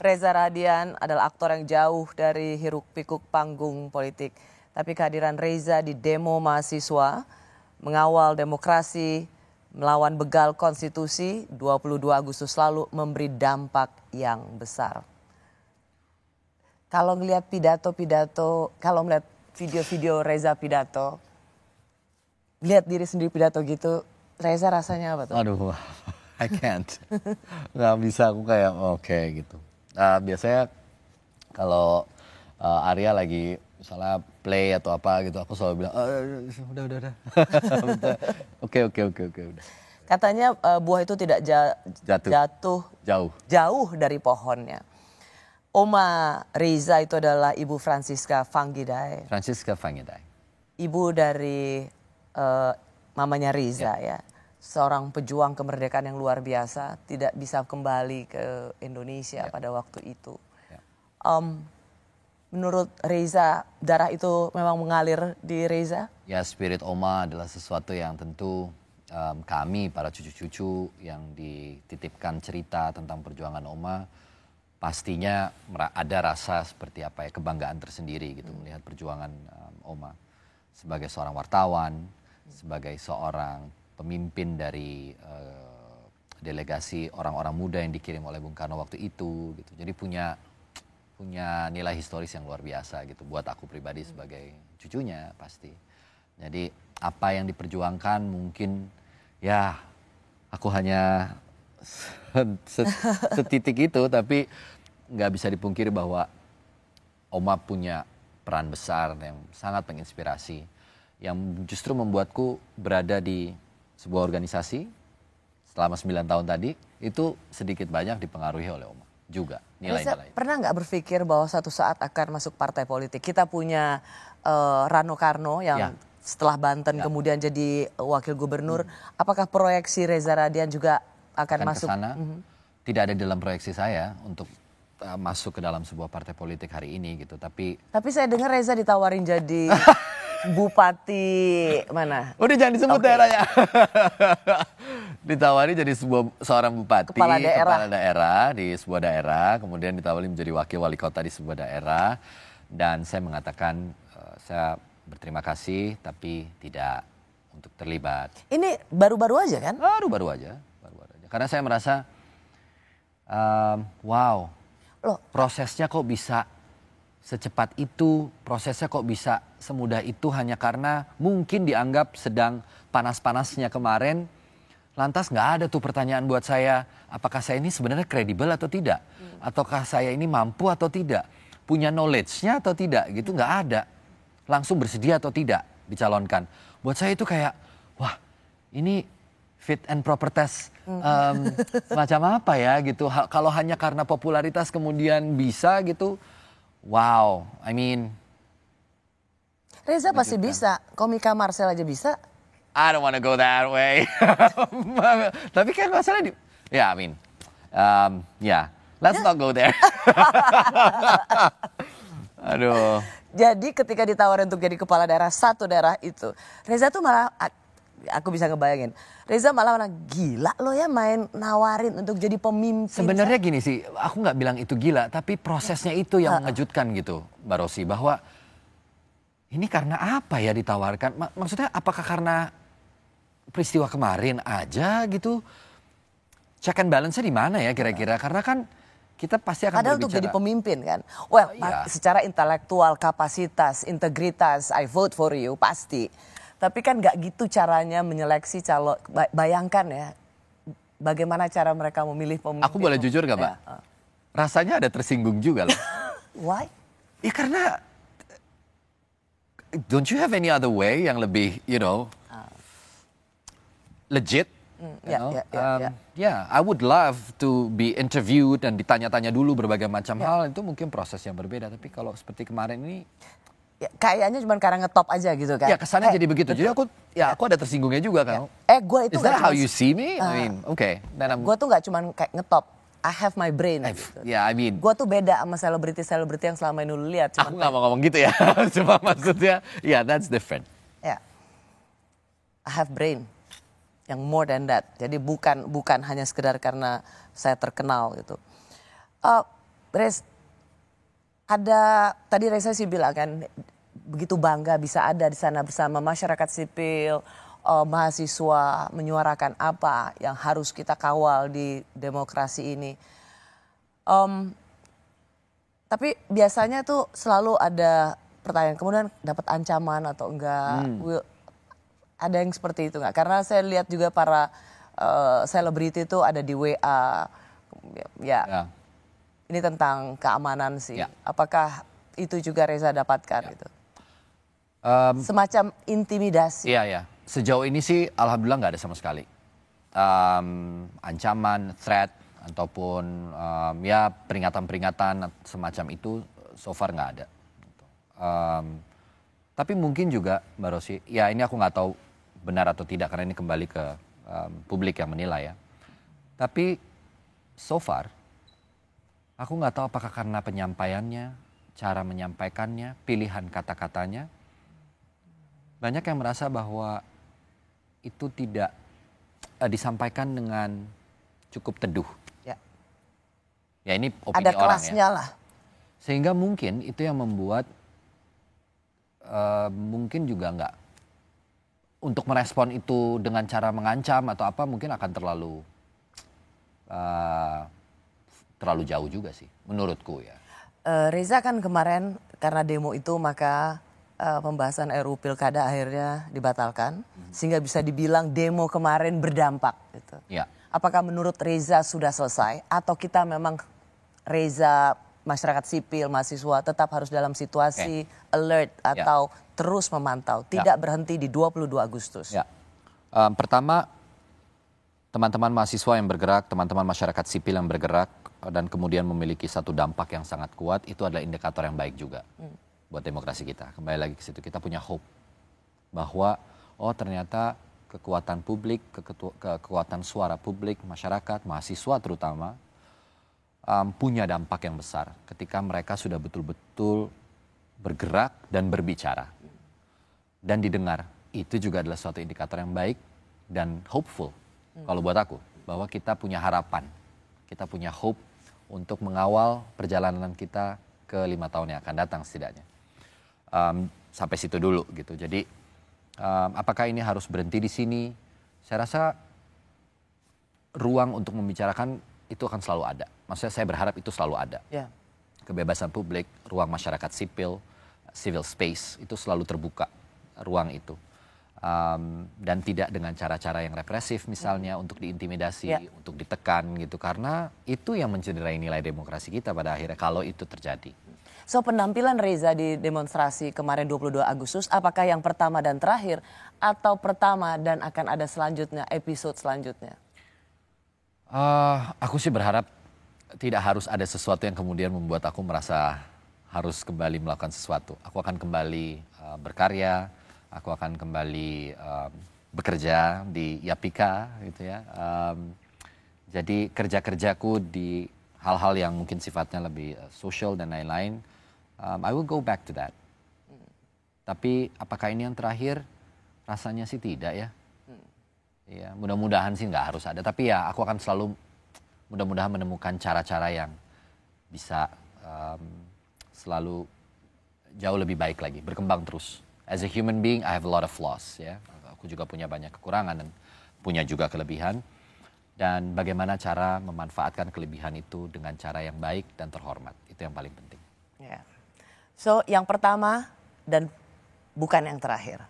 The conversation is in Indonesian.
Reza Radian adalah aktor yang jauh dari hiruk-pikuk panggung politik. Tapi kehadiran Reza di demo mahasiswa mengawal demokrasi, melawan begal konstitusi 22 Agustus lalu memberi dampak yang besar. Kalau ngelihat pidato-pidato, kalau melihat video-video Reza pidato, lihat diri sendiri pidato gitu, Reza rasanya apa tuh? Aduh, I can't. Nggak bisa, aku kayak oke gitu. Biasanya kalau Arya lagi misalnya play atau apa gitu, aku selalu bilang, udah. Oke, udah. Katanya buah itu tidak jatuh jauh dari pohonnya. Oma Reza itu adalah Ibu Francisca Fangidae. Ibu dari mamanya Reza ya. Seorang pejuang kemerdekaan yang luar biasa, tidak bisa kembali ke Indonesia pada waktu itu. Menurut Reza, darah itu memang mengalir di Reza? Ya, spirit Oma adalah sesuatu yang tentu kami, para cucu-cucu yang dititipkan cerita tentang perjuangan Oma, pastinya ada rasa seperti apa ya, kebanggaan tersendiri gitu melihat perjuangan Oma sebagai seorang wartawan, sebagai seorang pemimpin dari delegasi orang-orang muda yang dikirim oleh Bung Karno waktu itu gitu. Jadi punya nilai historis yang luar biasa gitu buat aku pribadi sebagai cucunya pasti. Jadi apa yang diperjuangkan mungkin ya aku hanya setitik itu, tapi nggak bisa dipungkiri bahwa Oma punya peran besar yang sangat menginspirasi, yang justru membuatku berada di sebuah organisasi selama 9 tahun tadi, itu sedikit banyak dipengaruhi oleh Oma juga nilai-nilai. Pernah nggak berpikir bahwa suatu saat akan masuk partai politik? Kita punya Rano Karno yang setelah Banten kemudian jadi wakil gubernur. Apakah proyeksi Reza Radian juga akan masuk? Kesana? Tidak ada dalam proyeksi saya untuk masuk ke dalam sebuah partai politik hari ini gitu. Tapi saya dengar Reza ditawarin jadi bupati mana? Udah jangan disebut daerahnya. Ditawari jadi seorang bupati, kepala daerah di sebuah daerah, kemudian ditawari menjadi wakil wali kota di sebuah daerah, dan saya mengatakan saya berterima kasih tapi tidak untuk terlibat. Ini baru-baru aja kan? Baru aja. Karena saya merasa wow, prosesnya kok bisa secepat itu, prosesnya kok bisa semudah itu hanya karena mungkin dianggap sedang panas-panasnya kemarin. Lantas nggak ada tuh pertanyaan buat saya, apakah saya ini sebenarnya kredibel atau tidak? Ataukah saya ini mampu atau tidak? Punya knowledge-nya atau tidak? Gitu nggak ada. Langsung bersedia atau tidak dicalonkan. Buat saya itu kayak, wah ini fit and proper test semacam apa ya gitu. Kalau hanya karena popularitas kemudian bisa gitu. Wow, I mean. Reza pasti bisa, komika Marcel aja bisa. I don't want to go that way. Tapi kan masalah let's not go there. Aduh. Jadi ketika ditawarin untuk jadi kepala daerah satu daerah itu, Reza tuh malah, aku bisa ngebayangin, Reza malah gila lo ya main nawarin untuk jadi pemimpin. Sebenarnya gini sih, aku nggak bilang itu gila, tapi prosesnya itu yang mengejutkan gitu, Mbak Rosi, bahwa ini karena apa ya ditawarkan? Maksudnya apakah karena peristiwa kemarin aja gitu? Check and balance-nya di mana ya kira-kira? Karena kan kita pasti akan berbicara. Untuk jadi pemimpin kan. Well, secara intelektual, kapasitas, integritas, I vote for you pasti. Tapi kan nggak gitu caranya menyeleksi calon. Bayangkan ya, bagaimana cara mereka memilih pemimpin. Aku boleh jujur gak, Mbak? Rasanya ada tersinggung juga loh. Why? Ya karena, don't you have any other way yang lebih, legit? I would love to be interviewed dan ditanya-tanya dulu berbagai macam hal. Itu mungkin proses yang berbeda. Tapi kalau seperti kemarin ini, kayaknya cuma karena ngetop aja gitu kan. Ya kesannya jadi begitu. Jadi aku ada tersinggungnya juga kan. Gue itu is that how you see me? I mean, okay. Gue tuh nggak cuma kayak ngetop. I have my brain. Gitu. Gue tuh beda sama selebriti yang selama ini lu lihat. Aku nggak mau ngomong gitu ya. Cuma maksudnya, that's different. I have brain. Yang more than that. Jadi bukan hanya sekedar karena saya terkenal gitu. Res, ada tadi Reza sih bilang kan begitu bangga bisa ada di sana bersama masyarakat sipil, mahasiswa menyuarakan apa yang harus kita kawal di demokrasi ini. Tapi biasanya tuh selalu ada pertanyaan, kemudian dapat ancaman atau enggak, ada yang seperti itu nggak? Karena saya lihat juga para selebriti itu ada di WA, ya. Ini tentang keamanan sih. Ya. Apakah itu juga Reza dapatkan itu? Semacam intimidasi. Iya, ya. Sejauh ini sih alhamdulillah nggak ada sama sekali. Ancaman, threat, ataupun ya peringatan-peringatan semacam itu so far nggak ada. Tapi mungkin juga Mbak Rosi, ya ini aku nggak tahu benar atau tidak karena ini kembali ke publik yang menilai ya. Tapi so far aku nggak tahu apakah karena penyampaiannya, cara menyampaikannya, pilihan kata-katanya, banyak yang merasa bahwa itu tidak disampaikan dengan cukup teduh. Ya ini opini ada orang kelasnya ya. Lah. Sehingga mungkin itu yang membuat mungkin juga nggak untuk merespon itu dengan cara mengancam atau apa mungkin akan terlalu jauh juga sih menurutku ya. Reza kan kemarin karena demo itu maka pembahasan RUU Pilkada akhirnya dibatalkan sehingga bisa dibilang demo kemarin berdampak gitu. Ya. Apakah menurut Reza sudah selesai atau kita memang Reza masyarakat sipil, mahasiswa tetap harus dalam situasi alert atau terus memantau, tidak berhenti di 22 Agustus? Ya. Pertama, teman-teman mahasiswa yang bergerak, teman-teman masyarakat sipil yang bergerak dan kemudian memiliki satu dampak yang sangat kuat, itu adalah indikator yang baik juga buat demokrasi kita. Kembali lagi ke situ, kita punya hope bahwa ternyata kekuatan publik, kekuatan suara publik, masyarakat, mahasiswa terutama, punya dampak yang besar ketika mereka sudah betul-betul bergerak dan berbicara. Dan didengar, itu juga adalah suatu indikator yang baik dan hopeful. Kalau buat aku, bahwa kita punya harapan, kita punya hope untuk mengawal perjalanan kita ke 5 tahun yang akan datang setidaknya. Sampai situ dulu gitu. Jadi apakah ini harus berhenti di sini? Saya rasa ruang untuk membicarakan itu akan selalu ada. Maksudnya saya berharap itu selalu ada. Yeah. Kebebasan publik, ruang masyarakat sipil, civil space itu selalu terbuka ruang itu. Dan tidak dengan cara-cara yang represif misalnya untuk diintimidasi, untuk ditekan gitu. Karena itu yang mencederai nilai demokrasi kita pada akhirnya kalau itu terjadi. So penampilan Reza di demonstrasi kemarin 22 Agustus apakah yang pertama dan terakhir atau pertama dan akan ada selanjutnya, episode selanjutnya? Aku sih berharap tidak harus ada sesuatu yang kemudian membuat aku merasa harus kembali melakukan sesuatu. Aku akan kembali berkarya, aku akan kembali bekerja di Yapika gitu ya. Jadi kerja-kerjaku di hal-hal yang mungkin sifatnya lebih social dan lain-lain, I will go back to that. Tapi apakah ini yang terakhir? Rasanya sih tidak ya. Ya, mudah-mudahan sih nggak harus ada. Tapi ya aku akan selalu mudah-mudahan menemukan cara-cara yang bisa selalu jauh lebih baik lagi, berkembang terus. As a human being, I have a lot of flaws. Ya, aku juga punya banyak kekurangan dan punya juga kelebihan. Dan bagaimana cara memanfaatkan kelebihan itu dengan cara yang baik dan terhormat, itu yang paling penting. Yeah. So yang pertama dan bukan yang terakhir.